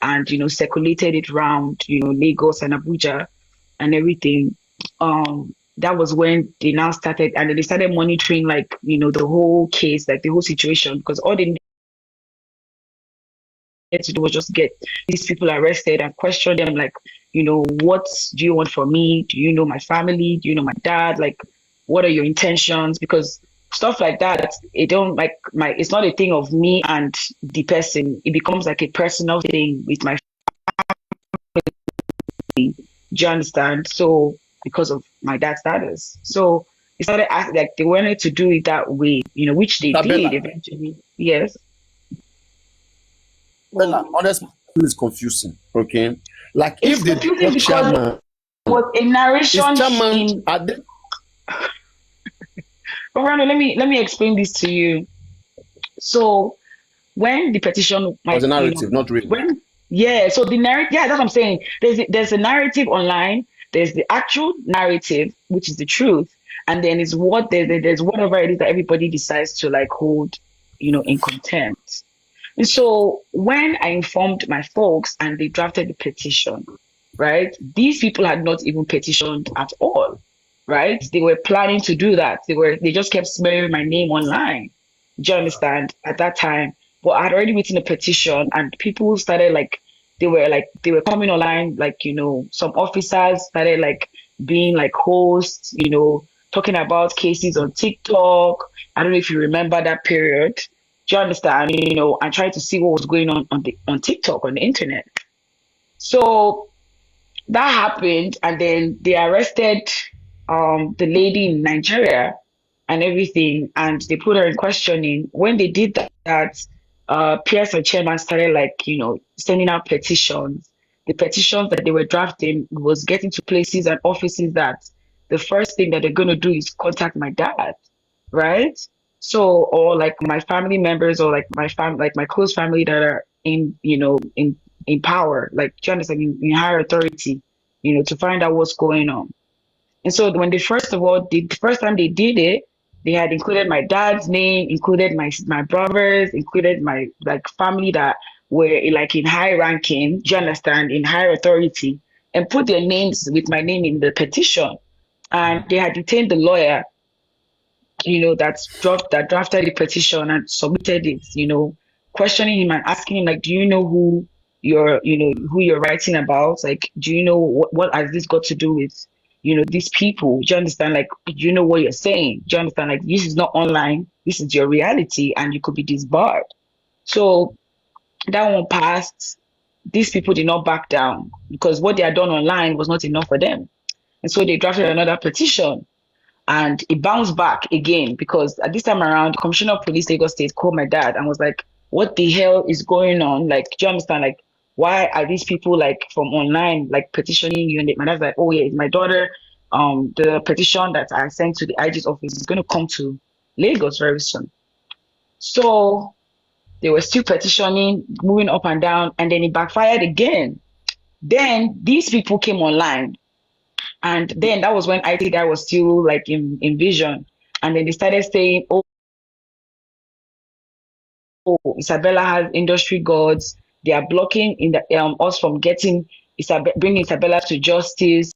and, circulated it around, Lagos and Abuja and everything. That was when they now started, and then they started monitoring, like, the whole case, like the whole situation, because all they to do was just get these people arrested and question them, like, what do you want from me? Do you know my family? Do you know my dad? Like, what are your intentions? Because stuff like that, it don't like it's not a thing of me and the person. It becomes like a personal thing with my family. Do you understand? So because of my dad's status. So it started asking, like, they wanted to do it that way, which they did Isabella, eventually. Yes. Bella, honestly, it's confusing. Okay, like It's if the confusing board because it chairman was a is narration chairman in. at the Orlando, let me explain this to you. So when the petition, was like, a narrative, not real. when yeah, so the narrative, yeah, that's what I'm saying. There's a narrative online. There's the actual narrative, which is the truth, and then is what there's whatever it is that everybody decides to like hold, in contempt. And so when I informed my folks and they drafted the petition, right? These people had not even petitioned at all, right? They were planning to do that. They just kept smearing my name online. Do you understand? At that time. But I had already written a petition and people started they were coming online, like, some officers started like being like hosts, talking about cases on TikTok. I don't know if you remember that period. Do you understand? And trying to see what was going on TikTok, on the internet. So that happened, and then they arrested the lady in Nigeria and everything, and they put her in questioning. When they did that, Pierce and Chairman started, like, sending out petitions. The petitions that they were drafting was getting to places and offices that the first thing that they're going to do is contact my dad, right? So, or like my family members, or like like my close family that are in power, like, do you understand, in higher authority, to find out what's going on. And so when they first of all did the first time they did it, they had included my dad's name, included my brothers, included my like family that were like in high ranking, do you understand, in higher authority, and put their names with my name in the petition. And they had detained the lawyer, that drafted the petition and submitted it, questioning him and asking him, like, do you know who you're writing about? Like, do you know what has this got to do with, these people? Do you understand? Like, do you know what you're saying? Do you understand? Like, this is not online. This is your reality, and you could be disbarred. So that one passed. These people did not back down because what they had done online was not enough for them. And so they drafted another petition, and it bounced back again because at this time around, the Commissioner of Police Lagos State called my dad and was like, "What the hell is going on? Like, do you understand? Like, why are these people like from online like petitioning you?" And my dad's like, "Oh yeah, it's my daughter. The petition that I sent to the IG's office is going to come to Lagos very soon." So they were still petitioning, moving up and down, and then it backfired again. Then these people came online, and then that was when IT guy was still like in vision. And then they started saying, "Oh, Isabella has industry gods. They are blocking in the us from getting bringing Isabella to justice,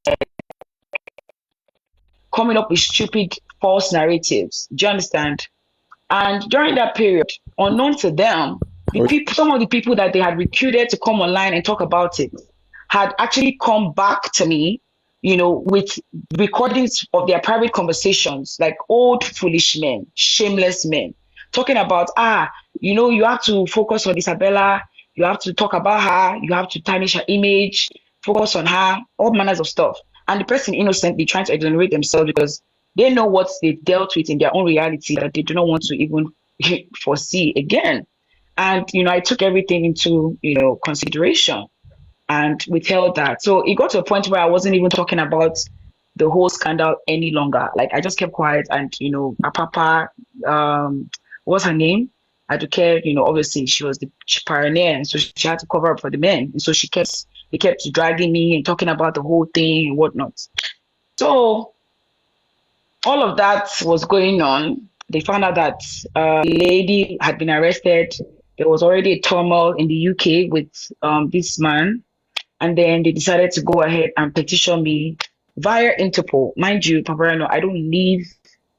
coming up with stupid false narratives." Do you understand? And during that period, unknown to them, some of the people that they had recruited to come online and talk about it had actually come back to me, with recordings of their private conversations, like old foolish men, shameless men, talking about, you have to focus on Isabella, you have to talk about her, you have to tarnish her image, focus on her, all manners of stuff. And the person innocently trying to exonerate themselves because they know what they've dealt with in their own reality that they do not want to even foresee again. And, I took everything into, consideration and withheld that. So it got to a point where I wasn't even talking about the whole scandal any longer. Like, I just kept quiet, and, our papa, what's her name? Aduke, obviously she was the pioneer, and so she had to cover up for the men. And so they kept dragging me and talking about the whole thing and whatnot. So all of that was going on. They found out that a lady had been arrested There was already a turmoil in the UK with this man, and then they decided to go ahead and petition me via Interpol. Mind you, Paparano, I don't live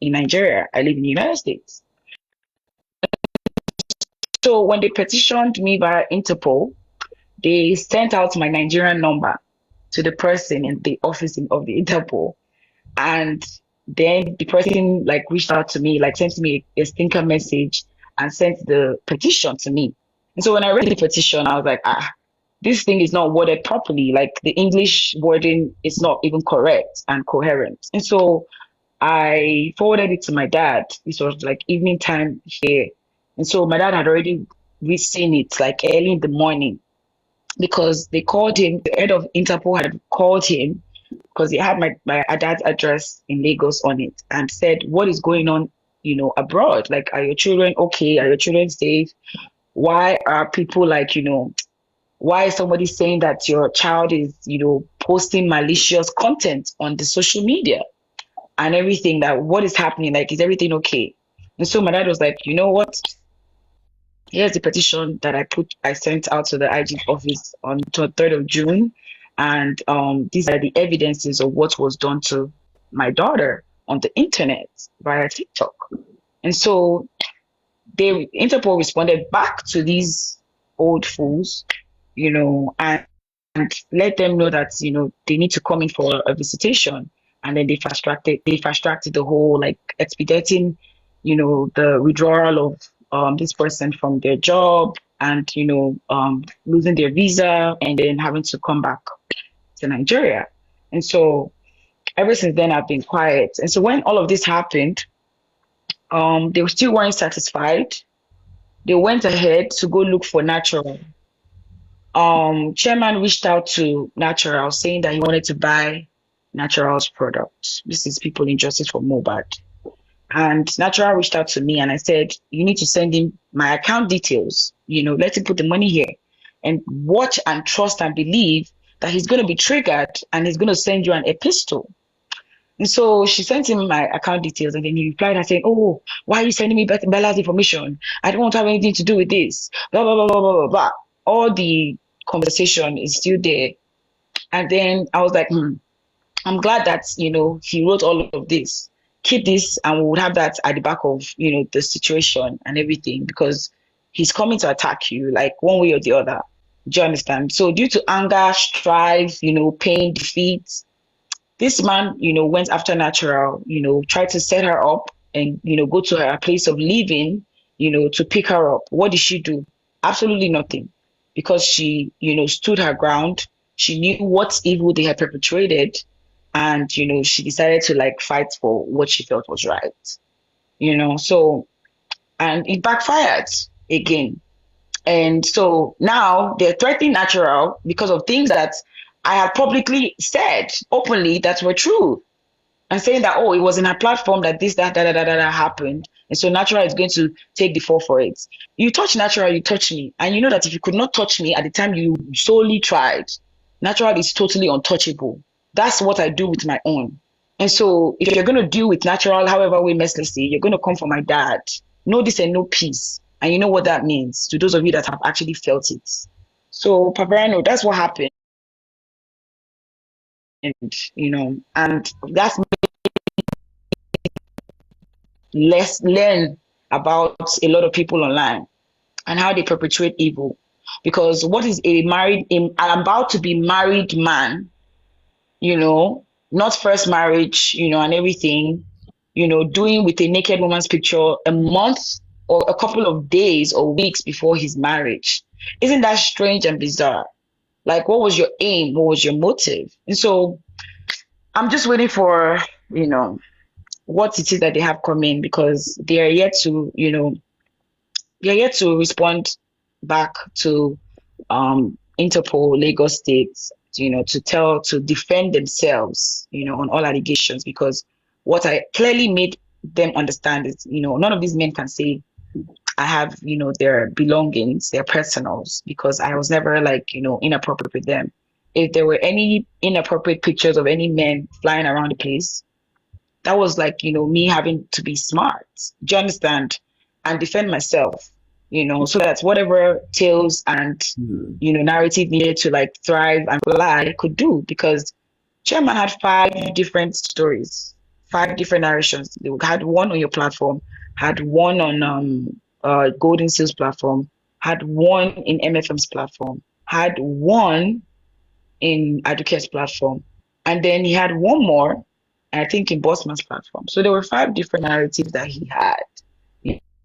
in Nigeria. I live in the United States. So when they petitioned me via Interpol, they sent out my Nigerian number to the person in the office of the Interpol. And then the person like reached out to me, like sent me a stinker message and sent the petition to me. And so when I read the petition, I was like, this thing is not worded properly. Like the English wording is not even correct and coherent. And so I forwarded it to my dad. This was like evening time here. And so my dad had already seen it like early in the morning because they called him, the head of Interpol had called him because he had my dad's address in Lagos on it and said, what is going on, abroad? Like, are your children okay? Are your children safe? Why are people like, why is somebody saying that your child is, posting malicious content on the social media and everything? That what is happening? Like, is everything okay? And so my dad was like, you know what? Here's the petition that I sent out to the IG office on the 3rd of June. And these are the evidences of what was done to my daughter on the internet via TikTok. And so Interpol responded back to these old fools, and let them know that, they need to come in for a visitation. And then they fast tracked the whole like expediting, the withdrawal of this person from their job and, losing their visa and then having to come back to Nigeria. And so ever since then I've been quiet. And so when all of this happened, they still weren't satisfied. They went ahead to go look for Natural. Chairman reached out to Natural saying that he wanted to buy Natural's products. This is People in Justice for Mobad. And Natural reached out to me and I said, you need to send him my account details, let him put the money here and watch and trust and believe that he's going to be triggered and he's going to send you an epistle. And so she sent him my account details and then he replied and saying, oh, why are you sending me Bella's information? I don't want to have anything to do with this. Blah, blah, blah, blah, blah, blah. All the conversation is still there. And then I was like, I'm glad that, he wrote all of this. Keep this and we would have that at the back of, the situation and everything because he's coming to attack you like one way or the other. Do you understand? So due to anger, strife, pain, defeat, this man, went after Natural, tried to set her up and, go to her place of living, to pick her up. What did she do? Absolutely nothing because she, stood her ground. She knew what evil they had perpetrated and, she decided to like fight for what she felt was right, so, and it backfired again. And so now they're threatening Natural because of things that I have publicly said openly that were true and saying that, oh, it was in her platform that this, that happened. And so Natural is going to take the fall for it. You touch Natural, you touch me. And you know that if you could not touch me at the time you solely tried, Natural is totally untouchable. That's what I do with my own. And so if you're going to deal with Natural, however way mercilessly, you're going to come for my dad. No this and no peace. And you know what that means to those of you that have actually felt it. So, Paparano, that's what happened. And that's less learn about a lot of people online and how they perpetrate evil. Because what is an about to be married man, not first marriage, and everything, doing with a naked woman's picture a month or a couple of days or weeks before his marriage? Isn't that strange and bizarre? Like, what was your aim? What was your motive? And so I'm just waiting for, what it is that they have coming because they are yet to, respond back to Interpol, Lagos State, to defend themselves, on all allegations. Because what I clearly made them understand is, none of these men can say I have, their belongings, their personals, because I was never like, inappropriate with them. If there were any inappropriate pictures of any men flying around the place, that was like, me having to be smart. Do you understand? And defend myself. So that whatever tales and Mm. narrative needed to like thrive and fly could do, because Chairman had 5 different stories, 5 different narrations. They had one on your platform, had one on Golden Seals platform, had one in MFM's platform, had one in Aduke's platform, and then he had one more, I think, in Bossman's platform. So there were 5 different narratives that he had,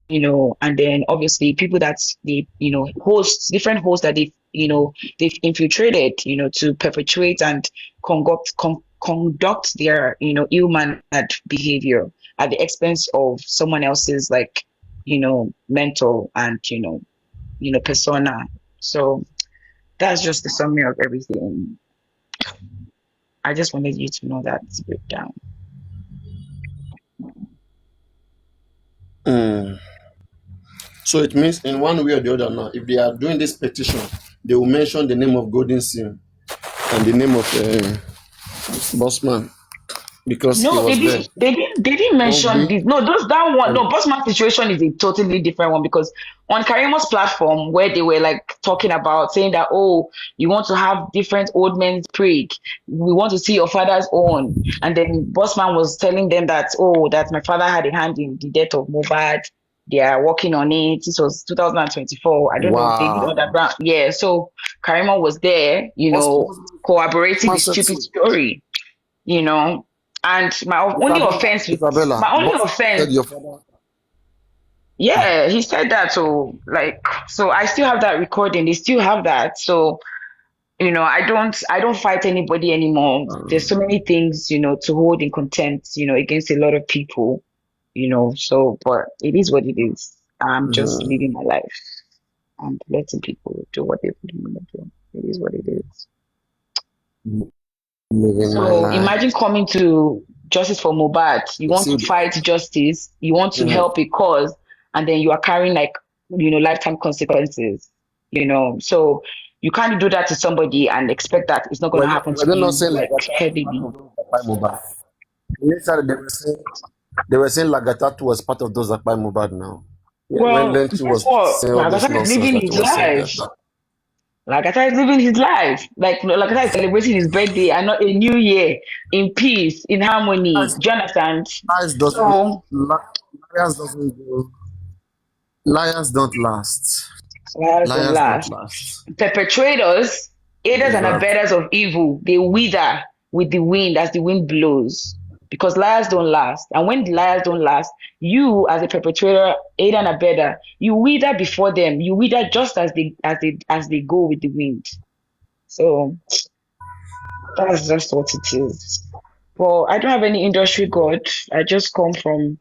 and then obviously people that they, hosts, different hosts that they've infiltrated, to perpetuate and conduct their, ill-mannered behavior at the expense of someone else's, like, mental and, persona. So that's just the summary of everything. I just wanted you to know that breakdown. Mm. So it means in one way or the other now, if they are doing this petition, they will mention the name of Golden Seal and the name of Bossman because he No, they was there. didn't. They didn't Won't mention be. this. No, those that one. And, No, Bossman situation is a totally different one, because on Karimo's platform, where they were like talking about saying that, oh, you want to have different old men's prig, we want to see your father's own, and then Bossman was telling them that, oh, that my father had a hand in the death of Mobad. They are working on it. This was 2024. I don't know. They did wow. underground. Yeah. So Karimo was there, corroborating the Bossman said stupid so. story, you know. And my only offense with Isabella, my only Bossman offense, said your father. yeah, he said that. So like, so I still have that recording. They still have that. So I don't fight anybody anymore. There's so many things, to hold in contempt, against a lot of people, So, but it is what it is. I'm just Mhm. living my life and letting people do what they want to do. It is what it is. Living my So life. imagine coming to Justice for Mobad. You You want see, to fight justice, you want to mhm. help a cause, and then you are carrying like, lifetime consequences, So you can't do that to somebody and expect that it's not going to happen Were to they not you saying like Lagata was part heavily. of those Zapai Mobad? Initially, they were saying Lagata too was part of those Zapai Mobad now. When Well, Lenchi guess was what? saying all those Lagata is nonsense living that he his was saying that. life. Lagata is living his life. Like Lagata is celebrating his birthday and not a new year in peace, in harmony. Lies, Do you understand? lies doesn't, So liars doesn't go. Liars don't last. lives don't Liars don't last. last. Perpetrators, aiders Is and that abettors of evil, they wither with the wind as the wind blows. Because liars don't last. And when the liars don't last, you as a perpetrator, aider and abettor, you wither before them. You wither just as they go with the wind. So that's just what it is. Well, I don't have any industry god. I just come from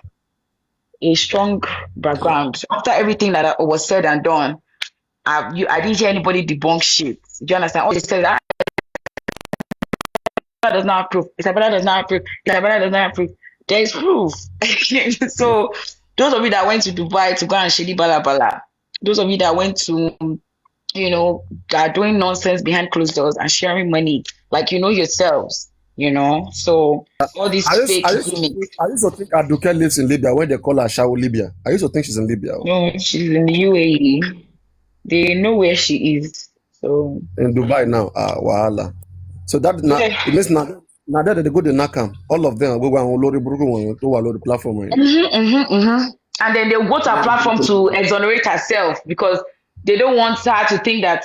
a strong background. After everything that was said and done, I didn't hear anybody debunk shit. Do you understand? All they said, does not have proof. Isabella does not have proof. Isabella does not have proof. There is proof. So those of you that went to Dubai to go and shady bala bala, those of you that went to, that are doing nonsense behind closed doors and sharing money, like yourselves. So all I these used, I fake used to think gimmicks. I used to think Aduke lives in Libya when they call her Shao Libya. I used to think she's in Libya. Oh. No, she's in the UAE. They know where she is. So In Dubai now, wahala. So that now yeah. it means now that they go to Nakam, all of them go on Lori Burugu one to the platform. And then they'll go to her platform to exonerate herself, because they don't want her to think that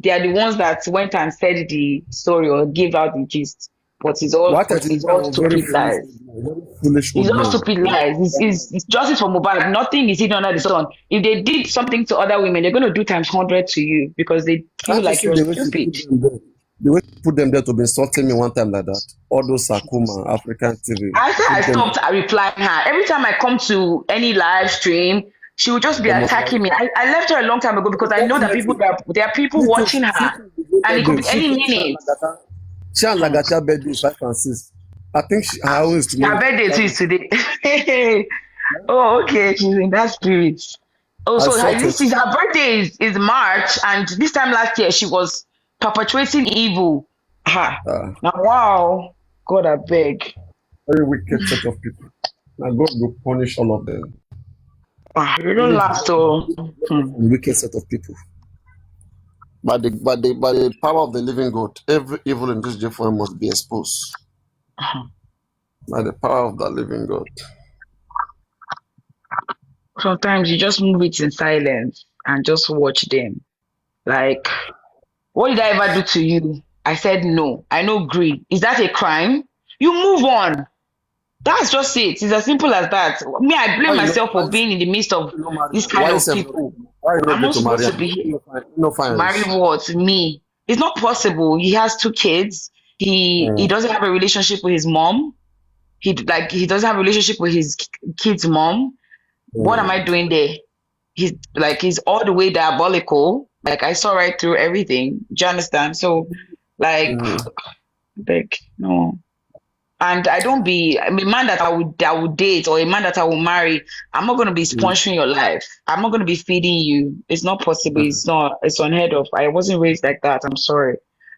they are the ones that went and said the story or gave out the gist. But it's all What I think it's all very stupid foolish, lies. very foolish It's old all men. stupid lies. It's justice for Mobile. Nothing is hidden under the sun. If they did something to other women, they're going to do times 100 to you, because they feel Can't you like see you're the way she stupid. put them there? The way she put them there to be insulting me one time like that. All those Sakuma, African TV, After I put them stopped replying her, every time I come to any live stream, she would just be the attacking me. I left her a long time ago, because I know that Definitely. there are people She too, watching she her, too be good and it could birthday. be any minute. She and Hmm. Lagata birthday is 5 and 6. I think her own is Her tomorrow. birthday too is today. Oh, okay, she's in that spirit. Oh, I so saw it. this is her birthday is March, and this time last year she was perpetuating evil. Ha! Uh, Now, wow, God, I beg. very wicked set of people. Now God will punish all of them. You don't Really last, so wicked set of people. By the power of the living God, every evil in this J4M must be exposed. By the power of the living God. sometimes you just move it in silence and just watch them. Like, what did I ever do to you? I said no. I no agree. Is that a crime? You move on. That's just it. It's as simple as that. Me, I blame myself for being in the midst of this kind Why you of say people. why you not I'm going not to supposed marry to am? be No fines. married what me. It's not possible. He has two kids. He Mm, doesn't have a relationship with his mom. He doesn't have a relationship with his kid's mom. What am I mm, doing there? He's all the way diabolical. Like I saw right through everything. Do you understand? So like mm, like no. And I don't be I'm a man that I would date or a man that I will marry. I'm not gonna be mm, sponsoring your life. I'm not gonna be feeding you. It's not possible. mm. It's unheard of. I wasn't raised like that. I'm sorry.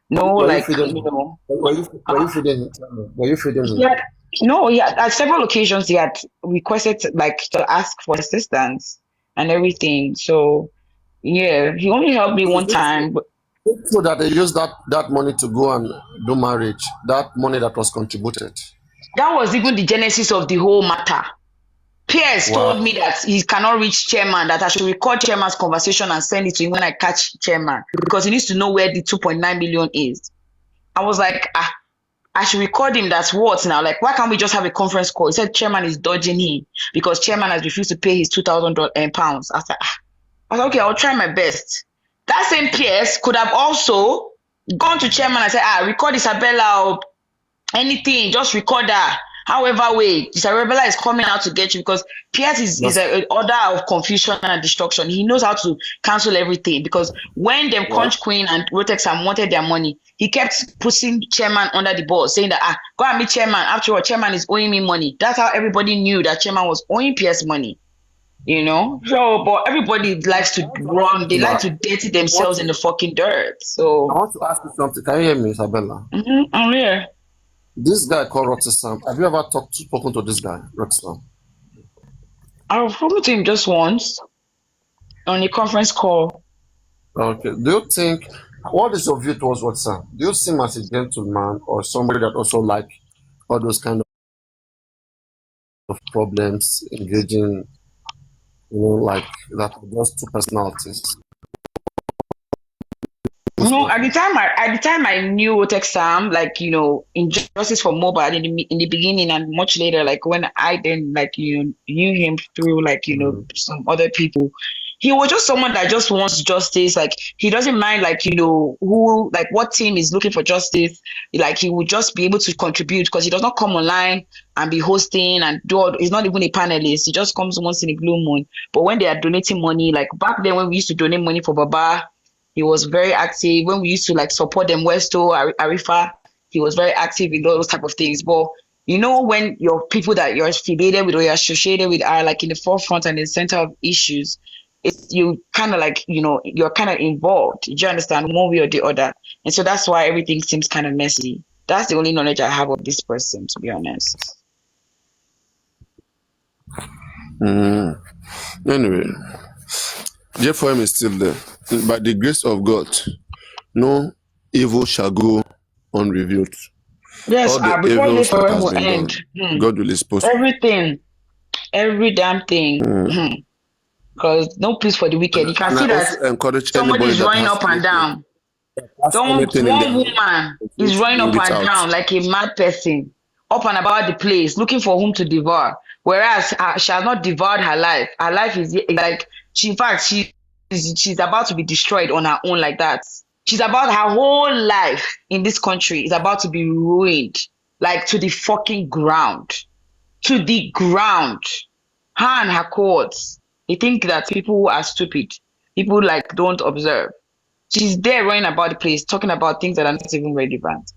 No, Were you like, feeding him? Were huh? you feeding him? Tell me. Were you feeding He him? had no, he had at several occasions he had requested like to ask for assistance and everything. So yeah, he only helped me Is one it true? time, but Is it true that they used that money to go and do marriage? That money that was contributed. that was even the genesis of the whole matter. Pierce told Wow. me that he cannot reach chairman, that I should record chairman's conversation and send it to him when I catch chairman because he needs to know where the 2.9 million is. I was like, I should record him. That's what now. Like, why can't we just have a conference call? He said chairman is dodging him because chairman has refused to pay his £2,000. I was like, okay, I'll try my best. That same Pierce could have also gone to chairman and said, record Isabella or anything, just record her. However way, Isabella is coming out to get you because Pierce is That's an order of confusion and destruction. He knows how to cancel everything because when them wow. Conch Queen and Rotex wanted their money, he kept putting chairman under the ball, saying that go and meet chairman. After all, chairman is owing me money. That's how everybody knew that chairman was owing Pierce money. So but everybody likes to run, they like Ma, to dirty I want themselves in to the fucking dirt. I So want to ask you something. Can you hear me, Isabella? I'm here. This guy called Rotisam. Have you ever spoken to this guy, Rotisam? I've spoken to him just once on a conference call. Okay. Do you think what is your view towards Rotisam? Do you see him as a gentleman or somebody that also like all those kind of problems, engaging, like that are just two personalities? At the time I knew Otex Sam, like in Justice for Mobile in the beginning and much later, like when I then like knew him through like Mm, some other people. He was just someone that just wants justice. Like he doesn't mind like who like what team is looking for justice. Like he would just be able to contribute because he does not come online and be hosting and do all. He's not even a panelist. He just comes once in a blue moon. But when they are donating money, like back then when we used to donate money for Baba, he was very active when we used to like support them Westo, Arifa. He was very active in those type of things. But when your people that you're affiliated with or you're associated with are like in the forefront and in the center of issues, it's you kind of like you're kind of involved. Do you understand one way or the other? And so that's why everything seems kind of messy. That's the only knowledge I have of this person, to be honest. mm. Anyway, J4M is still there. By the grace of God, no evil shall go unrevealed. Yes, All the before evils this that forever has will been end, done, God will expose. everything, every damn thing. Because no peace for the wicked. You can And I see also that encourage somebody anybody is that running has up and anything, down. has anything in One their woman continue is to running up bring it and out. down like a mad person, up and about the place, looking for whom to devour. Whereas she has not devoured her life. Her life is like in fact, she's about to be destroyed on her own like that. She's about her whole life in this country is about to be ruined, like to the fucking ground, to the ground. Her and her cohorts, they think that people are stupid. People like don't observe. She's there running about the place, talking about things that are not even relevant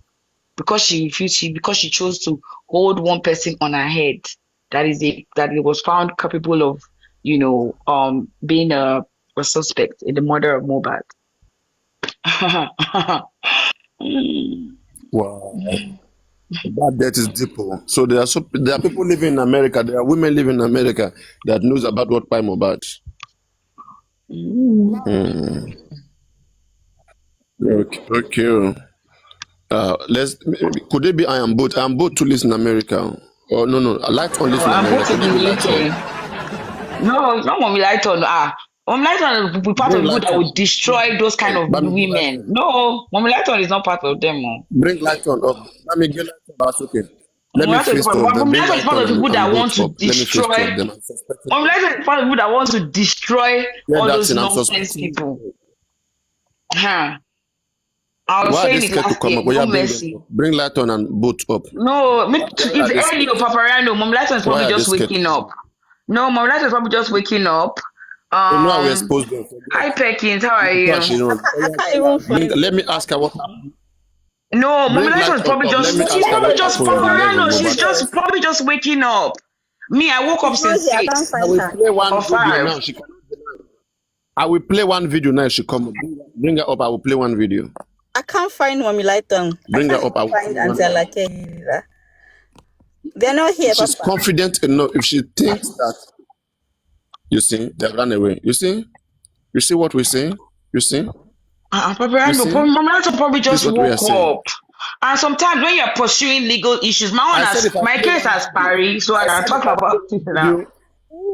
because she refused. Because she chose to hold one person on her head that it was found capable of, being a suspect in the murder of Mohbad. Wow. That debt is deep. So there are people living in America. There are women living in America that knows about what Pai Mohbad. Mm. Hmm. Okay. Okay. Let's. Could it be I am both? I am both to list in America. Or no, no. Light on No, list in I'm America. both Could in it the be light on? UK. No, it's not Mommy Lighton. Mommy Lighton will be part of Bring the people light that on. would destroy those kind of Let me get light women. on. No, Mommy Lighton is not part of them. Oh. Bring light on up. Let me get light on. That's okay. Let Mommy me Lighton is face part, two of them. Mommy Bring Lighton is light part on of the people and that want both to up. Let me face two destroy. of them. I'm suspecting Mommy them. Lighton is part of the people that want to destroy Yeah, all that's those it. I'm nonsense suspecting people. them. Huh. I was Why are they saying it scared to last come year. up? Oh, No yeah, bring them mercy. up. Bring light on and both up. No, Why are it's they early, scared? Paparano. Mommy Lighton is Why probably are they just scared to waking come up. up? No, Mommy Lighton is probably just waking up. You know I will Um, expose them. Forget. Hi Perkins, how are Because she you? knows. Oh, I yeah, can't tell even her. Bring. find Let it. me ask her what happened. No, Mommy Bring Lighton light is on probably up. Let just me Mommy ask her what Light happened on the is level, Paparano. She's Mohbad. just probably just waking up. Me, I woke up She's not since here. I can't 6 I find will her. play one or video 5. now. She cannot deny. I will play one video now. She come up. Bring her up. I will play one video. I can't find Mommy Lighton. I Bring her can't up. I even will find play Auntie one. Alake either. They're not here, If she's Papa. confident enough, if she thinks that, you see, they run away. You see what we're saying. You see, you Paparano, see. Mommy Lighton probably This is just what we are woke saying. up. And sometimes when you're pursuing legal issues, I said if I my play case one has video, parry, so I I can said if talk I play about it one now. video,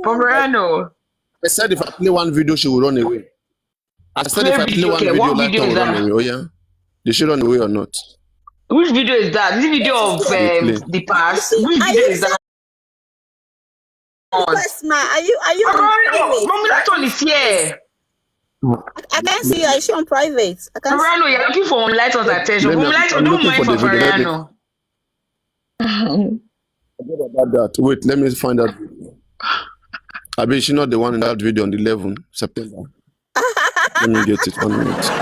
Paparano, I said if I play one video, she will run away. I said if play I play video. one Okay, video, what video Lighton is will run that? away. Oh yeah, did she run away or not? Which video is that? Is it video Yes, she's of here. We play. the You past? see, Which are video you is that sending on? request, ma? Are you on Paparano, private? Mommy So I Lighton can is see this. here. I can't see her. Is she on private? I can't see Paparano, you're looking for Mommy Lighton's attention. Let me. Mommy Lighton, I'm don't looking mind for the video. Paparano. Forget about that. Wait, let me find that video. I bet she not the one in that video on the 11th September. Let me get it. 1 minute.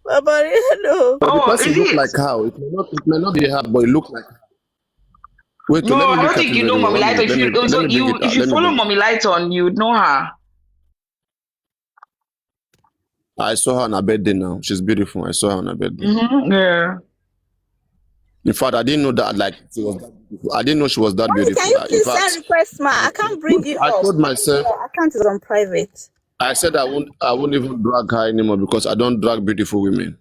Papa, no. But the Oh, person is look it? like her. It may not be her, but it look like her. Wait, No, let me I don't look at think it you know very well. Mommy 1 minute. Lighton. If you Let so me bring you it if out. you Let me follow bring it. Mommy Lighton, you'd know her. I saw her on her birthday now. She's beautiful. I saw her on her birthday. Yeah. In fact, I didn't know that like she was that beautiful. I didn't know she was that Mommy, can beautiful. you In please send fact, request, ma? I can't bring you I up. told myself, Your account is on private. I said I won't even drag her anymore because I don't drag beautiful women.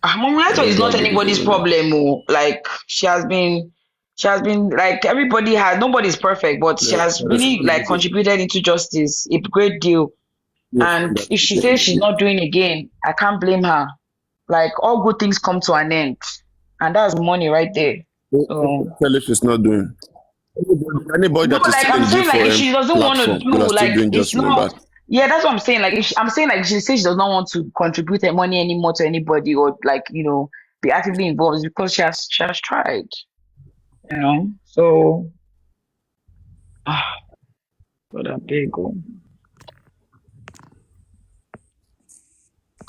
Mommy I Lighton don't is not drag beautiful anybody's women. problem. Oh. Like she has been like nobody's perfect, but she There, has there is really one like video. contributed into justice a great deal. Let me And find that if she says she's video. not doing again, I can't blame her. Like all good things come to an end, and that's money right there. So Tell if she's not doing. Anybody no, that is like still I'm in saying, like if G4M she doesn't want to platform, do, we are still like doing it's just Mohbad. not. Yeah, that's what I'm saying. Like I'm saying, like if she says she does not want to contribute her money anymore to anybody or like be actively involved, it's because she has tried. So but a big one.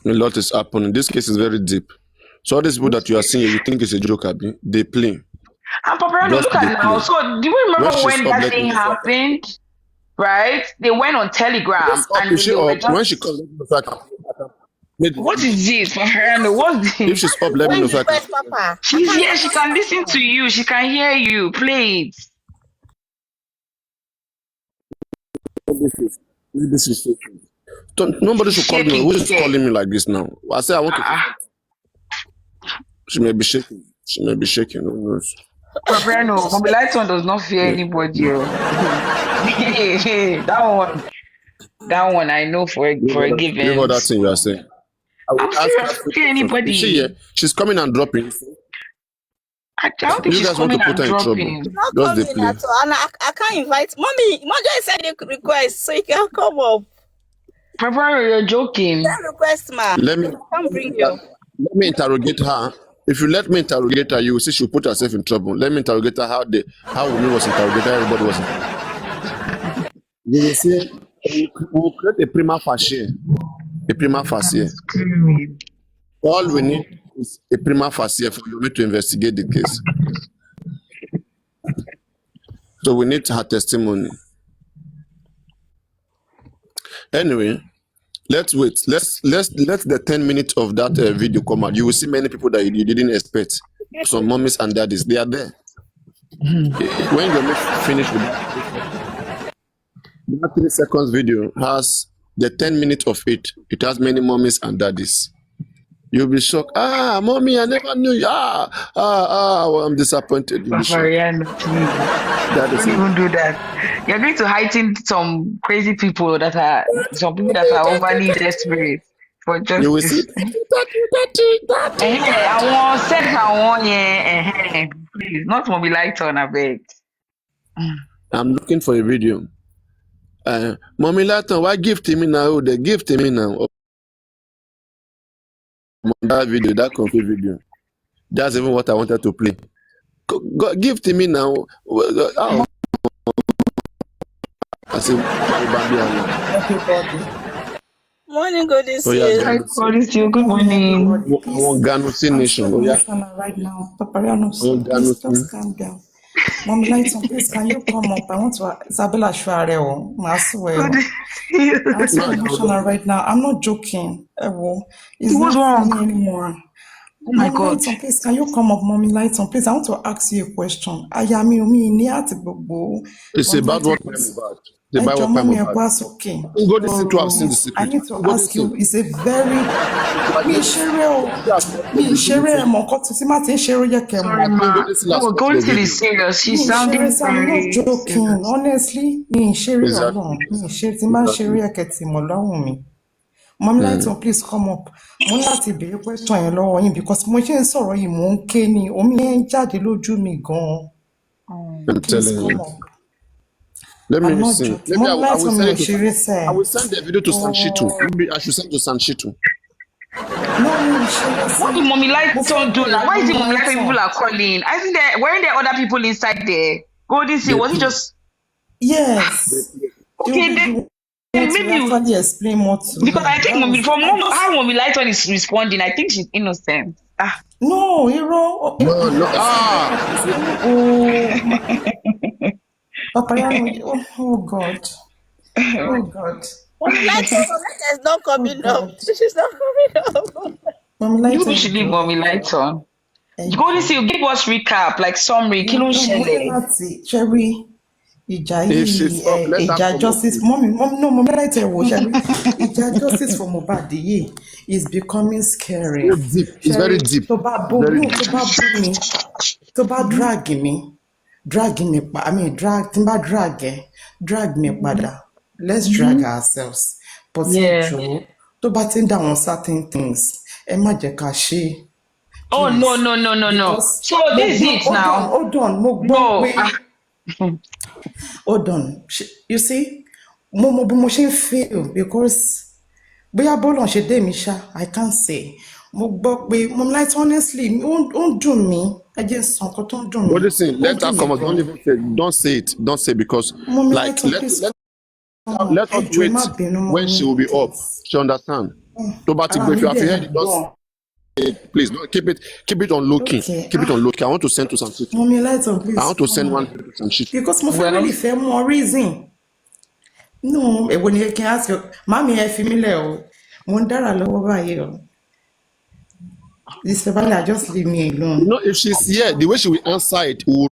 A lot is happening. This case is very deep. So all these people that you are seeing, you think it's a joke, Abi? They play. And Paparano, Just look they at now. play. So do you When remember she's when up, that let me thing know so I can. happened? Right? They went on Telegram Yes, up. and Is then she they were up? When she just comes, let me know so I can make the what video. is this, Paparano? What's If this? she's up, let me know Send so I can. request, Papa. I She's can't here. even She see can my listen phone. to you. She can hear you. Play it. This is fake. Nobody She's should call me. shaking Who is here. calling me like this now? I say I want to. Ah, She may be shaking. She may be shaking. Who knows? Paparano, Mommy Lighton does not fear Yeah. anybody. Oh. That one, I know for a Leave all given. that thing you are saying. I will I'm ask serious. her I three don't fear questions. Is she here? anybody. She's coming and dropping. I don't think You she's guys want to coming put and her in trouble. dropping. Not Just they coming play. at all. And I can't invite Mommy. Mom just send a request so you can come up. Paparano, you're joking. Send request, ma. Let me I can't bring you. let me interrogate her. If you let me interrogate her, you will see she'll put herself in trouble. Let me interrogate her how Wumi was interrogated, everybody was interrogated. You will see we will create a prima facie. A prima I'm facie. screaming. All we need is a prima facie for you to investigate the case. So we need her testimony. Anyway, Let's wait. Let's let the 10 minutes of that video come out. You will see many people that you didn't expect. Some mommies and daddies, they are there. When you finish with that 3 seconds video has the 10 minutes of it. It has many mommies and daddies. You'll be shocked. Ah, mommy, I never knew you. Well, I'm disappointed. You'll be shocked. Mariano, please. That is Don't it. even do that. You're going to heighten some crazy people that are overly desperate for You will see. justice. I want sex. I want yeah. Please, not mobilize on a beg. I'm looking for a video. Mommy Latin, why gift me now? They gift me now. Oh, that video, that confused video. That's even what I wanted to play. Gift me now. Oh. I said, Morning, good to oh, yeah, see you. Hi, Claudio. Good morning. I want Ganusi Nation. Oh, yeah. Right now, Papariano, Oh, please Ganusi. just calm down. Mom Lighton, please can you come up? I want to Isabella Shuareo. I swear. Good to see you. I'm so emotional right now. I'm not joking. It's What's not wrong? funny anymore. Oh my Mommy God. Lighton, please can you come up, Mommy Lighton? Please, I want to ask you a question. Ayami Omi ni ati gbogbo. It's Mommy about Lighton, what time please. about. It's about what time Mommy, about. okay. Go listen to have seen the I secret. need to Go ask you, listen. it's a very mi ṣeré ẹmọ nǹkan tí má ti ń ṣeré yẹ kẹ mọ. Sorry, ma. No, we're going to be video. serious. Mi She's ṣeré sounding sí I'm not very joking serious. honestly mi ṣeré Exactly. Ọlọ́run mi ṣeré tí má ṣeré yẹ kẹ tì mọ lọ́rùn mi. Mom Lighton, please come up. Mo ní láti béèrè question yẹn lọ́wọ́ yín because mo ṣe ń sọ̀rọ̀ yìí mò ń ké ni omi yẹn ń jáde lójú mi gan-an. I'm Please telling come you. up. Let I'm me not see. joking. Maybe I Mom will Lighton send mi ò it to. ṣeré sẹ́. I will send the video to Sanshitu. Maybe I should send to Sanshitu. No, mi ò ṣeré sí. What do Mommy Lighton do now? Why is it Mommy Lighton Lighton. people are calling? I think weren't there other people inside there? Golden Sea, was it just Yes. okay? Then maybe you, actually explain more to because me. I think how Mommy Lighton is responding, I think she's innocent. No, hero. No. Papariano. Oh God. Oh God. Mommy Lighton is not coming up. She's not coming up. Mom Maybe Lighton. we should leave Mommy Lighton. Golden Sea, give us recap, like summary. Kilo Shele. Cherry. Ìjà If she's up, let her ìjà come justice up. Mommy Lighton wo Cherry. Ìjà justice for Mohbad yìí is becoming scary. It's deep. It's very deep. Tó bá bú Very mi, deep. tó bá drag mi pa, I mean drag me padà. Let's drag ourselves. But Yeah. Joe, tó bá ti ń dá àwọn certain things, ẹ má jẹ́ ká ṣe. Oh no. Because So this is it now. Hold on, mo gbọ́ No. pé hold on. You see, mo ṣe ń feel because bóyá bọ́lọ̀ ṣe dé mi ṣá, I can't say. Mo gbọ́ pé Mom Lighton honestly ó ń dùn mí. Ẹ jẹ́ sọ nǹkan tó ń dùn mí. But listen, let her come up. Don't say it. Don't say because Mom like Lighton, let please us wait when she will be up. She understand. To but if you have heard it, don't say it. Please don't keep it on low key. Okay. Keep it on low key. I want to send to Sanshitu. Mom Lighton, please. I want to send one to Sanshitu. Because mo fẹ́ really fẹ́ mọ reason. No, èwo ni kí n ask you. Mami ẹ fi mí lẹ̀ o. Mo ń dára lọ́wọ́ báyìí o. Isabella, just leave me alone. You know, if she's here, the way she will answer it will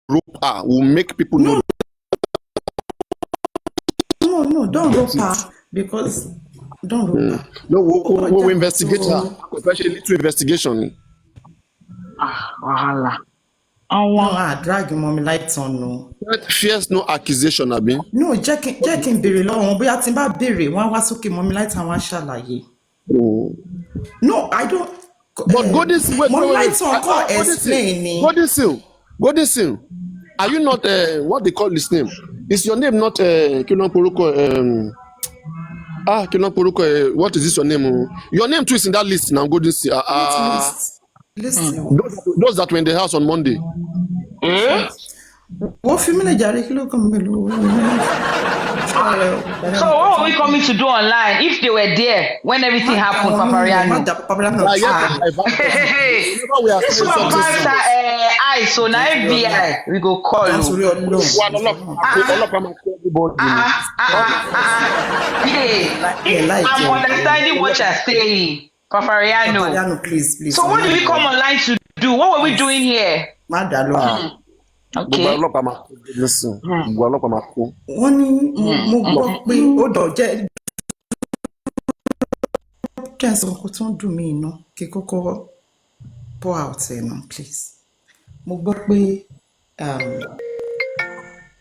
rope her, will make people know. No, don't rope her because don't rope her. No, we'll investigate her. Especially little investigation. Wahala. No, drag Mom Lighton no. That fears no accusation, Abi. No, jẹ́ kí n béèrè lọ́wọ́ wọn bóyá tí n bá béèrè wọ́n á wá sókè Mom Lighton wọ́n á ṣàlàyé. No, I don't. But Golden Seal, wait. Call explain. Golden Seal. Are you not what they call this name? Is your name not Kilon Poruko? Kilon Poruko. What is this your name? Your name too is in that list now. Golden Seal. Listen. Those that were in the house on Monday. What family jare kilo come below? So what are we coming to do online if they were there when everything happened, Papariano? Hey, so now FBI we go call you. anybody. Hey, I'm understanding what you're saying, Papariano. Papariano, please. So what did we come online to do? What were we doing here? Madalo. Gbogbo Okay. ọlọ́pàá máa kó listen. Gbogbo ọlọ́pàá máa kó. Wọ́n ní mo gbọ́ pé ó dọ̀ jẹ́ kẹ́sàn kó tó ń dùn mí iná kí kókó pour out ẹ̀ náà please. Mo gbọ́ pé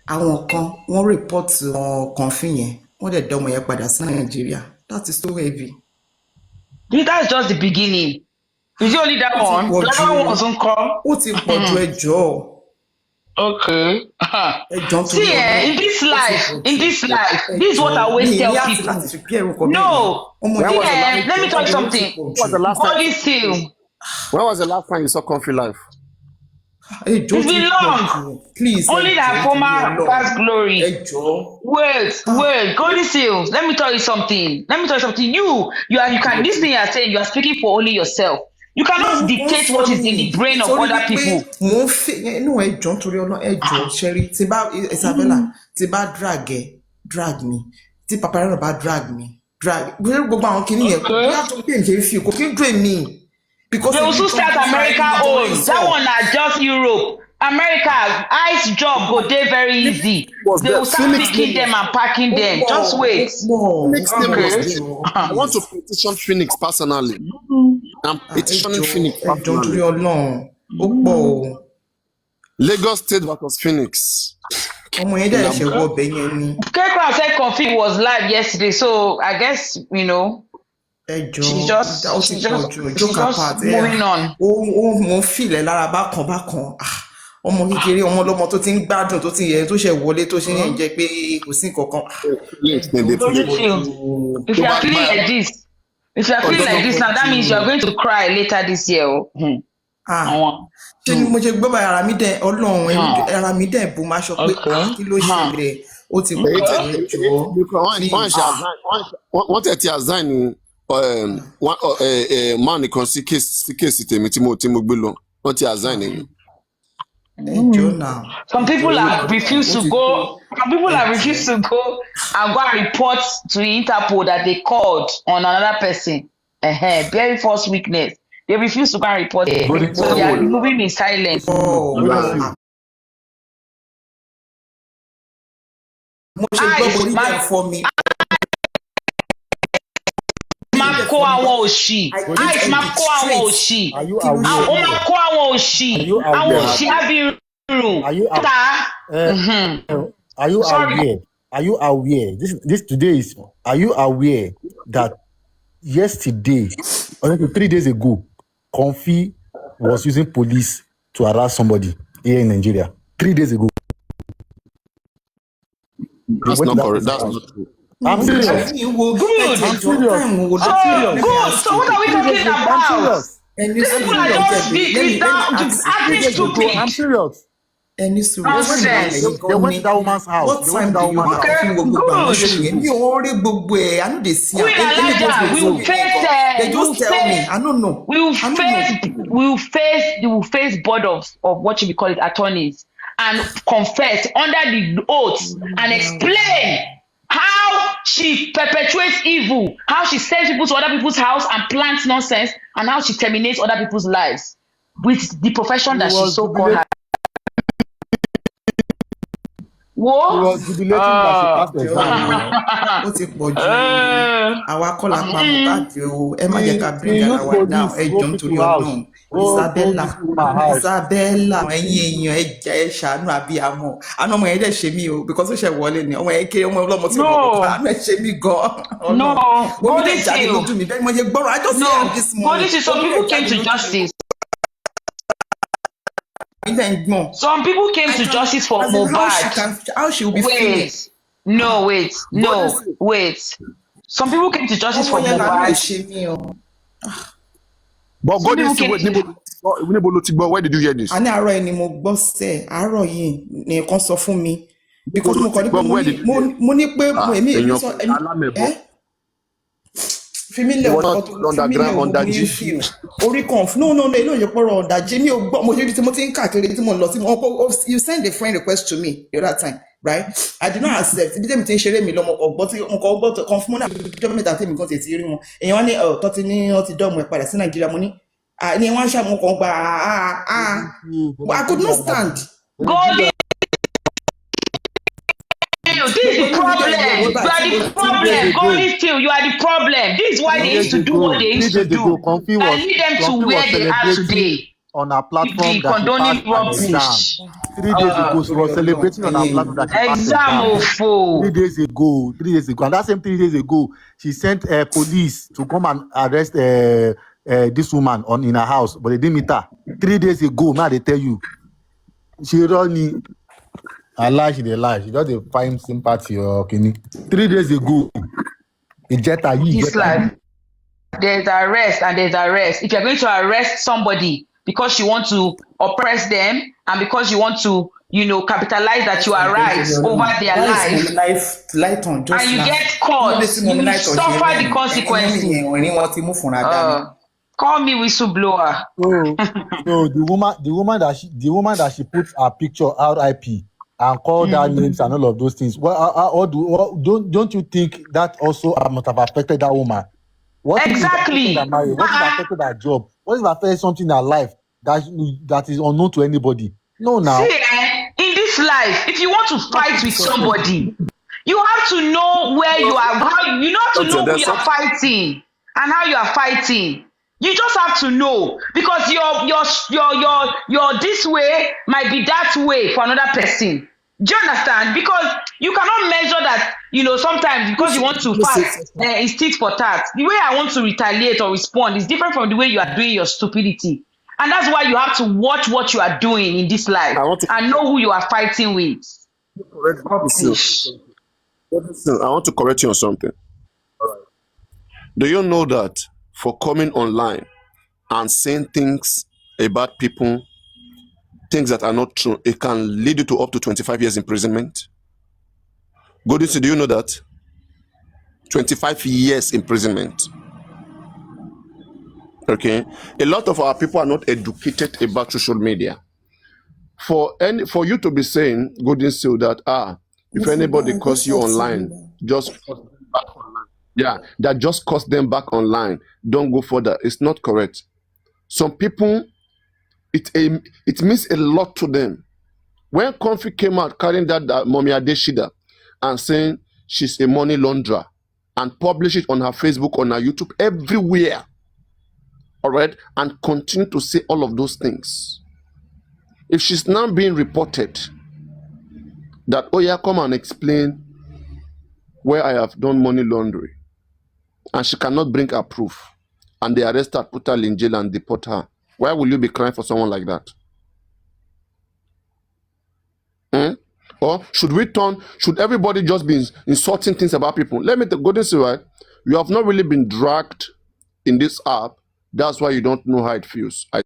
àwọn kan wọ́n report ọkàn fún yẹn wọ́n dẹ̀ dá ọmọ yẹn padà sí Nàìjíríà. That is so heavy. That's just the beginning. Is it only that one? The other one wasn't called. Ó ti pọ̀ ju ẹjọ́. Okay. See, in this life, this is what I always tell people. No, let me tell you something. God is still. When was the last time you saw Comfy Life? It's been long. Please. Only that former past glory. Wait. God is still. Let me tell you something. You can this thing you are saying, you are speaking for only yourself. You cannot dictate what is in the brain of other people. No, ẹjọ́ nítorí ẹjọ́ Sherry, tí bá Isabella, tí bá drag me, tí Papariano bá drag gbogbo àwọn kìíní yẹn kò bí àtọ́ pé ǹjẹ́ fi kò kí ń dùn mí. Because they also start America own. That one are just Europe. America, ice job go dey very easy. They will start picking them and packing them. Just wait. I want to petition Phoenix personally. I'm petitioning Phoenix personally. Lagos State versus Phoenix. Kekra said Kofi was live yesterday, so I guess she's just moving on. Mo feel lára bákan. Ọmọ kékeré ọmọ lọ́mọ tó ti ń gbádùn tó ti yẹ tó ṣe wọlé tó ṣe yẹn jẹ́ pé kò sí nǹkankan. If you are feeling like this now, that means you are going to cry later this year. Ṣé ni mo ṣe gbọ́ bá ara mi dẹ̀ Ọlọ́run ara mi dẹ̀ bó máa sọ pé kí ló ṣẹlẹ̀ ó ti pọ̀ jù. Wọ́n tẹ̀ ti assign man kan sí kéèsì tèmi tí mo gbé lọ wọ́n ti assign ẹ̀yìn. Some people have refused to go. And go and report to Interpol that they called on another person. Very false weakness. They refuse to go and report it. So they are moving in silence. Kó àwọn òṣì ice máa kó àwọn òṣì àwọn máa kó àwọn òṣì abirùn ta. Are you aware this today is are you aware that yesterday or 3 days ago Comfy was using police to harass somebody here in Nigeria 3 days ago? That's not correct. That's not true. I'm serious. Good. So what are we talking about? People are just big down to acting stupid. I'm serious. Nonsense. They went to that woman's house. What time do you have? They just tell me. I don't know. We will face board of what should we call it, attorneys, and confess under the oath and explain how she perpetuates evil, how she sends people to other people's house and plants nonsense, and how she terminates other people's lives with the profession that she so called her. Whoa. He was jubilating that she passed the exam. Ó ti pọ̀ jù. Àwa kọ́ la pa Mohbad o. Ẹ má jẹ́ ká bring ara wa down. Ẹ jọ̀ọ́ nítorí Ọlọ́run. Isabella, ẹ̀yin èèyàn ẹ ṣàánú abiyamọ. Àná ọmọ yẹn dẹ̀ ṣe mí o because ó ṣe wọlé ni. Ọmọ yẹn kéré ọmọ ọlọ́mọ tí mo kọ́ àánú ẹ̀ ṣe mí gan. No, God is still. I just saw this morning. God is some people came to justice. Some people came to justice for Mohbad. How she will be feeling? Wait. Some people came to justice for Mohbad. But God is still where did you hear this? Àní àárọ̀ ẹni mo gbọ́ sẹ́ àárọ̀ yìí ni nǹkan sọ fún mi because mo kàn ní pé mo ní pé èmi sọ Familiar orí kan no ilé òye pọ̀rọ̀ ọ̀dàjẹ́ mi ò gbọ́ mo ṣe tí mo ti ń káàkiri tí mo lọ sí mo you send a friend request to me the other time right? I did not accept. Ibi tẹ́mi ti ń ṣeré mi lọ́mọ ọgbọ́n tí mo kọ́ ọgbọ́n kan fún mọ́ náà ọjọ́ mẹ́ta tẹ́mi kan tètè rí wọn. Èèyàn wá ní tọ́tí ní wọ́n ti dọ́ọ̀mù ẹ̀ padà sí Nàìjíríà mo ní ní wọ́n ṣàmú kan gba but I could not stand. Golden, this is the problem. You are the problem. Golden Steel, you are the problem. This is why they used to do what they used to do. I need them to where they are today. On our platform The that she condoning passed an rubbish. exam. 3 days ago, she was celebrating on our platform that she passed Exam an of fool. 3 days ago. And that same 3 days ago, she sent police to come and arrest this woman in her house, but they didn't meet her. 3 days ago, now they tell you. She only a lie, she dey lie. She just dey find sympathy or kini. 3 days ago, This life, there's arrest and there's arrest. If you're going to arrest somebody because you want to oppress them and because you want to, capitalize that you are right over their life, and you get caught, you suffer the consequences. Call me whistleblower. So the woman that she put her picture RIP and called her names and all of those things. Don't you think that also must have affected that woman? What exactly? What if affected her job? What if affected something in her life that is unknown to anybody? No, now. See, in this life, if you want to fight with somebody, you have to know where you are. You have to know who you are fighting and how you are fighting. You just have to know, because your this way might be that way for another person. Do you understand? Because you cannot measure that, sometimes because you want to fight, it's tit for tat. The way I want to retaliate or respond is different from the way you are doing your stupidity. And that's why you have to watch what you are doing in this life and know who you are fighting with. I want to correct you on something. Do you know that for coming online and saying things about people, things that are not true, it can lead you to up to 25 years imprisonment? Godisi, do you know that? 25 years imprisonment. Okay, a lot of our people are not educated about social media. For you to be saying, Godisi, that if anybody calls you online, just curse them back online. Don't go further. It's not correct. Some people, it means a lot to them. When Comfy came out carrying that Mommy Adeshida and saying she's a money launderer and publish it on her Facebook, on her YouTube, everywhere, all right, and continue to say all of those things. If she's now being reported that, oh yeah, come and explain where I have done money laundering, and she cannot bring her proof, and they arrest her, put her in jail and deport her, why will you be crying for someone like that? Or should everybody just be insulting things about people? Let me go this way. You have not really been dragged in this app. That's why you don't know how it feels. I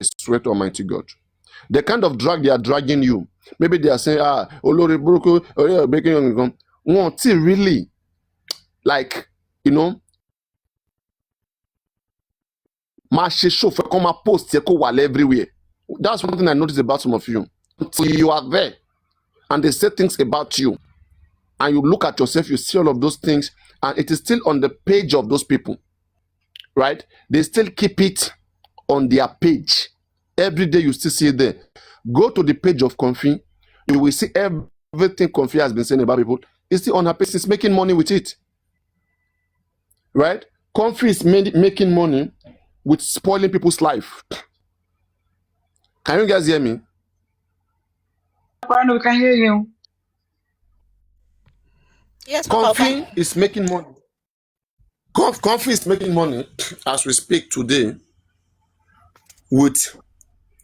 swear to Almighty God. The kind of drag they are dragging you, maybe they are saying, Olori Buruku, or breaking your income. Won't it really, like, show for come post everywhere. That's one thing I noticed about some of you. Until you are there and they say things about you, and you look at yourself, you see all of those things, and it is still on the page of those people, right? They still keep it on their page. Every day you still see it there. Go to the page of Comfy, you will see everything Comfy has been saying about people. It's still on her page. It's making money with it, right? Comfy is making money with spoiling people's life. Can you guys hear me? We can hear you. Yes, Comfy is making money. Comfy is making money as we speak today with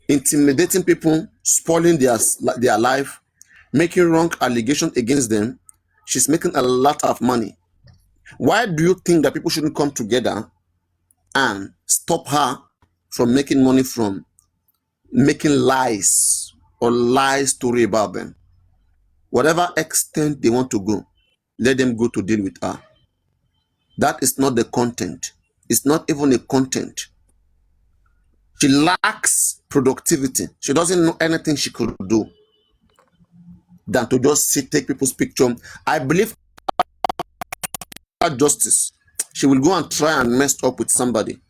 intimidating people, spoiling their life, making wrong allegations against them. She's making a lot of money. Why do you think that people shouldn't come together and stop her from making money from making lies or lie story about them? Whatever extent they want to go, let them go to deal with her. That is not the content. It's not even a content. She lacks productivity. She doesn't know anything she could do than to just sit, take people's picture. I believe justice. She will go and try and mess up with somebody.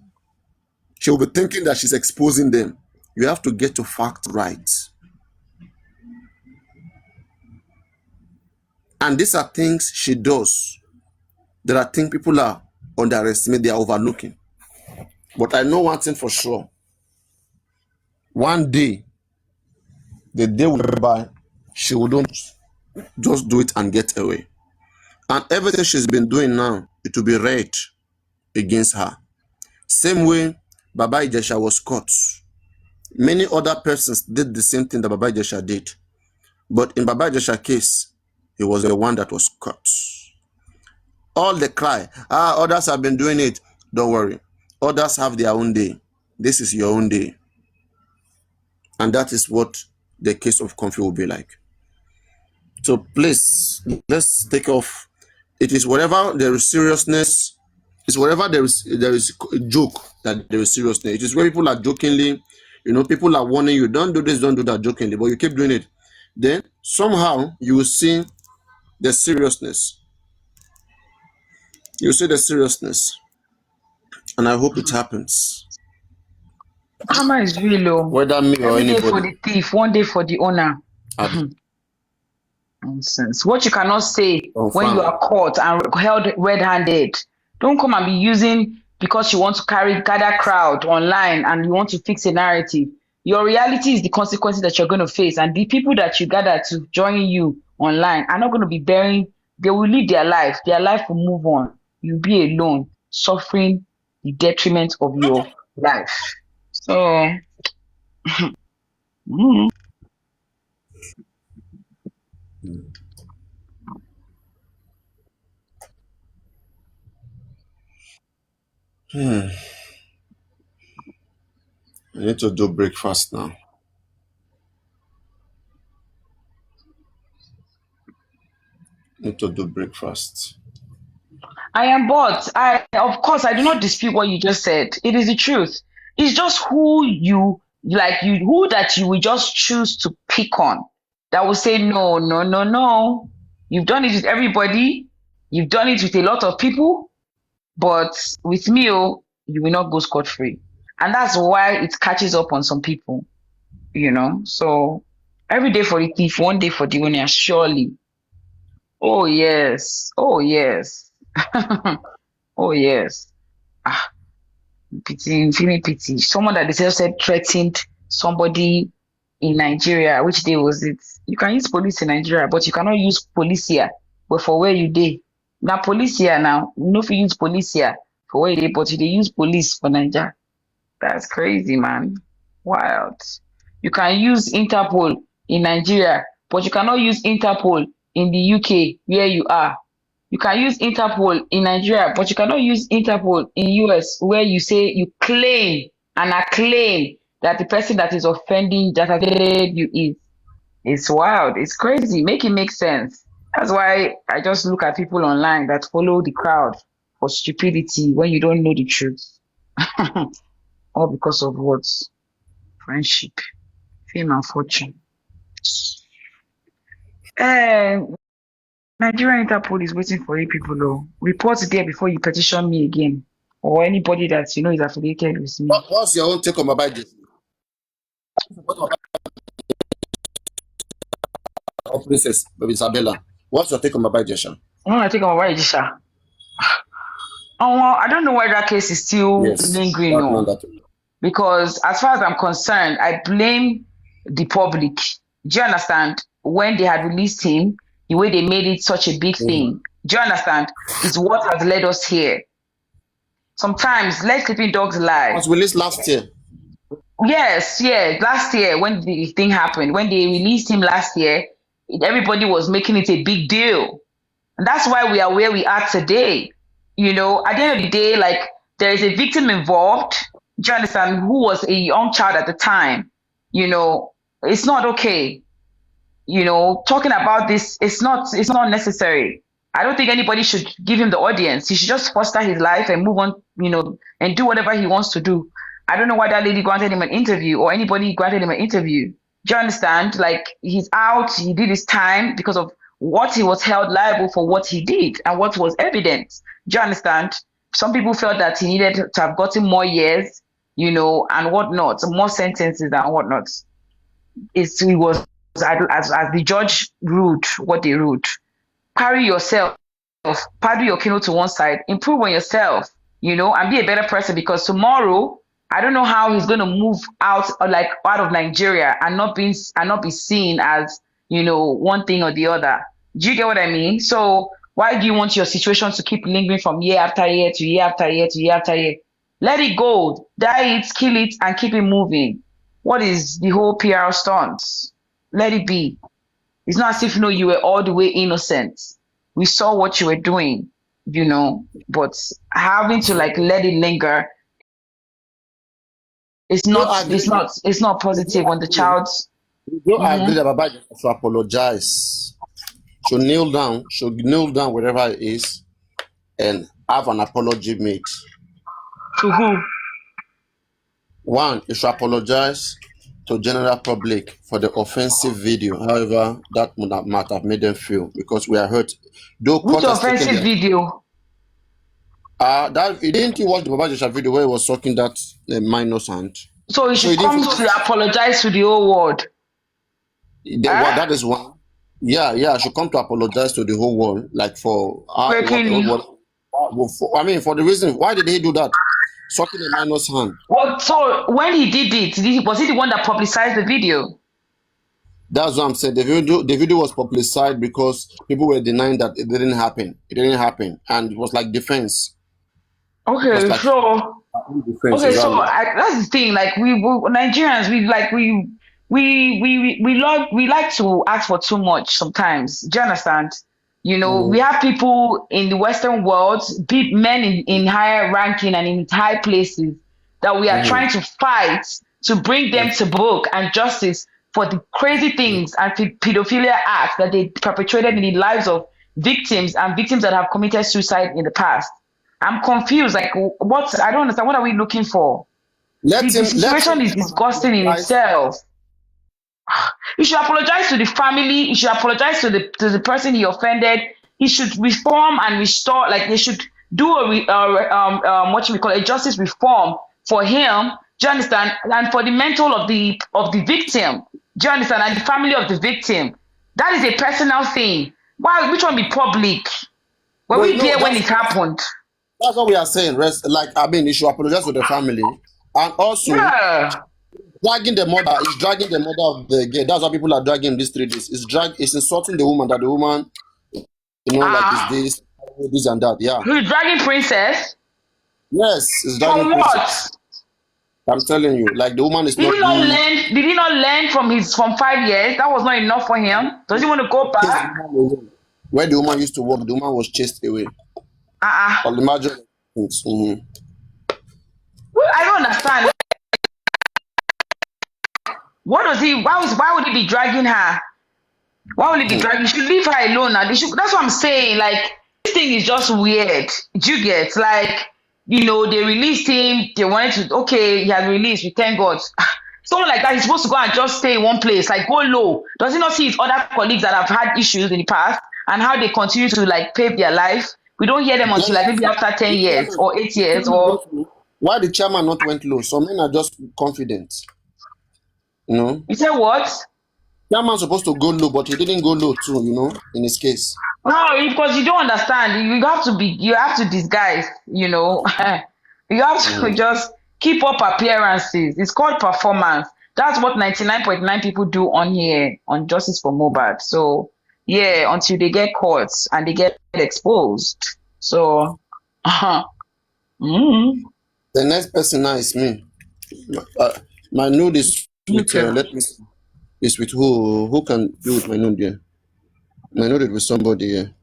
She will be thinking that she's exposing them. You have to get your fact right. And these are things she does. There are things people are underestimating, they are overlooking. But I know one thing for sure. One day, the day will be by, she wouldn't just do it and get away. And everything she's been doing now, it will be read against her. Same way Baba Ijesha was caught. Many other persons did the same thing that Baba Ijesha did. But in Baba Ijesha's case, he was the one that was caught. All the cry, others have been doing it. Don't worry. Others have their own day. This is your own day. And that is what the case of Comfy will be like. So please, let's take off. It is whatever there is seriousness, it's whatever there is a joke that there is seriousness. It is where people are jokingly, people are warning you, don't do this, don't do that jokingly, but you keep doing it. Then somehow you will see the seriousness. You see the seriousness. And I hope it happens. Karma is real, oh. Whether me or Every day for anybody. the thief, one day for the owner. Nonsense. What you cannot say when you are caught and held red-handed. Don't come and be using because you want to gather crowd online and you want to fix a narrative. Your reality is the consequences that you're going to face, and the people that you gather to join you online are not going to be bearing. They will live their life. Their life will move on. You'll be alone, suffering the detriment of your life. So, I need to do breakfast now. Need to do breakfast. I am bored. Of course, I do not dispute what you just said. It is the truth. It's just who you that you will just choose to pick on. That will say, no, no, no, no. You've done it with everybody. You've done it with a lot of people. But with me, you will not go scot-free. And that's why it catches up on some people, So every day for the thief, one day for the owner, surely. Oh, yes. Oh, yes. Oh, yes. Pity, feeling pity. Someone that they said threatened somebody in Nigeria. Which day was it? You can use police in Nigeria, but you cannot use police here. But for where you dey. Now police here now. You know if you use police here for where you dey, but you dey use police for Nigeria. That's crazy, man. Wild. You can use Interpol in Nigeria, but you cannot use Interpol in the UK where you are. You can use Interpol in Nigeria, but you cannot use Interpol in US where you say you claim and acclaim that the person that is offending that offended you is. It's wild. It's crazy. Make it make sense. That's why I just look at people online that follow the crowd for stupidity when you don't know the truth. All because of what? Friendship, fame and fortune. Nigerian Interpol is waiting for you people though. Report there before you petition me again. Or anybody that is affiliated with me. What's your own take on Baba Ijesha? Princess Isabella. What's your take on Baba Ijesha? I take on Baba Ijesha. I don't know why that case is still lingering. No. Because as far as I'm concerned, I blame the public. Do you understand? When they had released him, the way they made it such a big thing. Do you understand? It's what has led us here. Sometimes let sleeping dogs lie. It was released last year. Yes, last year when the thing happened, when they released him last year, everybody was making it a big deal. And that's why we are where we are today. At the end of the day, like there is a victim involved. Do you understand? Who was a young child at the time. It's not okay. Talking about this, it's not necessary. I don't think anybody should give him the audience. He should just foster his life and move on, and do whatever he wants to do. I don't know why that lady granted him an interview or anybody granted him an interview. Do you understand? Like he's out, he did his time because of what he was held liable for what he did and what was evident. Do you understand? Some people felt that he needed to have gotten more years, and whatnot, more sentences and whatnot. It was as the judge ruled what they ruled. Carry yourself, paddle your canoe to one side, improve on yourself, and be a better person because tomorrow, I don't know how he's gonna move out like out of Nigeria and not be seen as, one thing or the other. Do you get what I mean? So why do you want your situation to keep lingering from year after year to year after year to year after year? Let it go, die it, kill it, and keep it moving. What is the whole PR stunts? Let it be. It's not as if you were all the way innocent. We saw what you were doing, but having to like let it linger, it's not positive on the child's. We don't agree that Baba should apologize. Should kneel down wherever it is and have an apology made. To who? One, he should apologize to general public for the offensive video, however that might have made them feel, because we are hurt. Though Which offensive video? Didn't you watch the Baba Jesha video where he was sucking that minor's hand? So he should come to apologize to the whole world. That is one. Yeah, should come to apologize to the whole world, like for for the reason. Why did he do that? Sucking a minor's hand. Well, so when he did it, was he the one that publicized the video? That's what I'm saying. The video was publicized because people were denying that it didn't happen. It didn't happen, and it was like defense. Okay, that's the thing. Like we Nigerians, we like to ask for too much sometimes. Do you understand? We have people in the Western world, men in higher ranking and in high places that we are trying to fight to bring them to book and justice for the crazy things and pedophilia acts that they perpetrated in the lives of victims and victims that have committed suicide in the past. I'm confused. Like, I don't understand. What are we looking for? The situation is disgusting in itself. He should apologize to the family. He should apologize to the person he offended. He should reform and restore. Like they should do a justice reform for him. Do you understand? And for the mental of the victim. Do you understand? And the family of the victim. That is a personal thing. Why? Which one be public? Were we there when it happened? That's what we are saying. You should apologize to the family, and also. Yeah. Dragging the mother of the girl. That's why people are dragging him these 3 days. It's insulting the woman, that the woman, like is this and that. Yeah. He's dragging Princess? Yes, it's dragging Princess. What? I'm telling you, like the woman is Did he not learn from 5 years? That was not enough for him. Does he want to go back? Where the woman used to work, the woman was chased away. Imagine. Well, I don't understand. What does he? Why would he be dragging her? Why would he be dragging? He should leave her alone. Now. That's what I'm saying. Like this thing is just weird. Do you get? Like they released him. They wanted to. Okay, he has released. We thank God. Someone like that, he's supposed to go and just stay in one place, like go low. Does he not see his other colleagues that have had issues in the past and how they continue to like pave their life? We don't hear them until like maybe after 10 years or 8 years or. Why the chairman not went low? Some men are just confident. You said what? Chairman's supposed to go low, but he didn't go low too, in his case. No, because you don't understand. You have to disguise, You have to just keep up appearances. It's called performance. That's what 99.9 people do on here on Justice for Mohbad. So yeah, until they get caught and they get exposed. So The next person now is me. My nude is with, let me see. It's with who? Who can do with my nude here? My nude is with somebody here.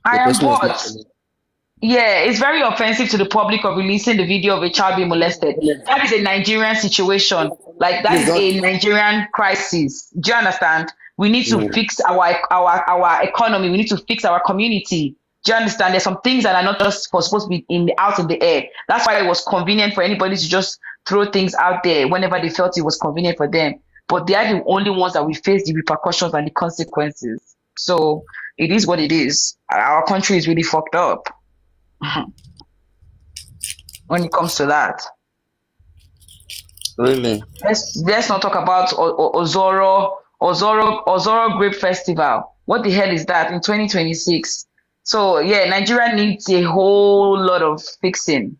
I am what? Yeah, it's very offensive to the public of releasing the video of a child being molested. That is a Nigerian situation. Like that is a Nigerian crisis. Do you understand? We need to fix our economy. We need to fix our community. Do you understand? There's some things that are not just supposed to be out in the air. That's why it was convenient for anybody to just throw things out there whenever they felt it was convenient for them. But they are the only ones that will face the repercussions and the consequences. So it is what it is. Our country is really fucked up when it comes to that. Really? Let's not talk about Ozoro Grape Festival. What the hell is that in 2026? So yeah, Nigeria needs a whole lot of fixing.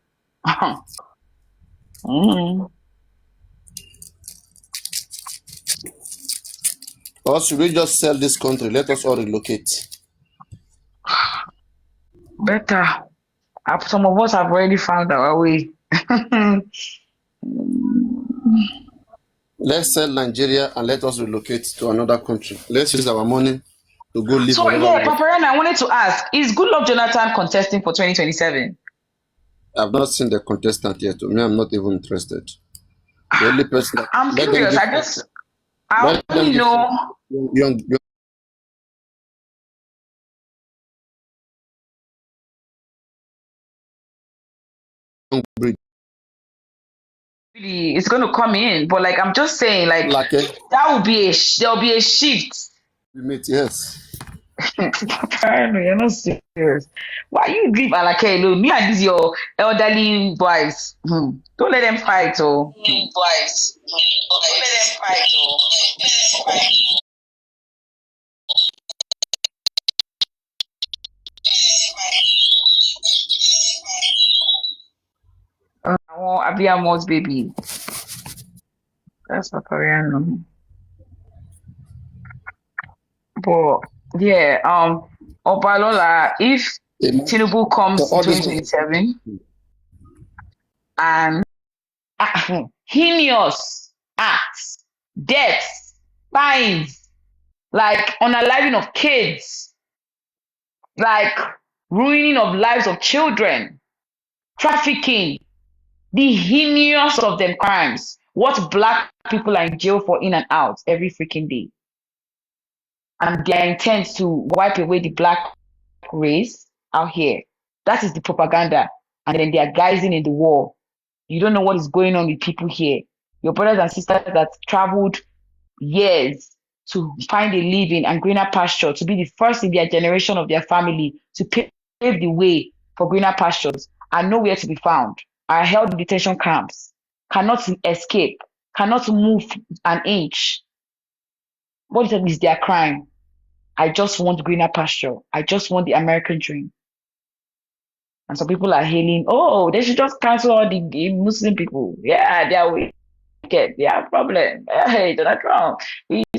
Mm, Or should we just sell this country? Let us all relocate. better. Some of us have already found our way. Let's sell Nigeria and let us relocate to another country. Let's use our money to go live So wherever we yeah, want. Paparana, I wanted to ask: is Goodluck Jonathan contesting for 2027? I've not seen the contestant yet. To me, I'm not even interested. The only person that I'm let them curious. give I let them only give know. young breed Really, it's going to come in, but like I'm just saying, like like there'll be a shift. we meet. Yes. I know you're not serious. Why you leave Alake alone? Me and these your elderly boys. Don't let them fight, oh. Boys. Don't let them fight. Oh. Let them fight. I want Abiamo's baby. That's what Korean. But yeah, Opalola, if Tinubu So comes in all this 2027 and heinous acts, deaths, fines, like unaliving of kids, like ruining of lives of children, trafficking, the heinous of them crimes. What black people are in jail for in and out every freaking day. And their intent to wipe away the black race out here. That is the propaganda. And then they are guising in the war. You don't know what is going on with people here. Your brothers and sisters that traveled years to find a living and greener pasture, to be the first in their generation of their family to pave the way for greener pastures, are nowhere to be found, are held in detention camps, cannot escape, cannot move an inch. What is their crime? I just want greener pasture. I just want the American dream. And some people are hailing, oh, they should just cancel all the Muslim people. Yeah, they are wicked. They have problem. Hey, Donald Trump.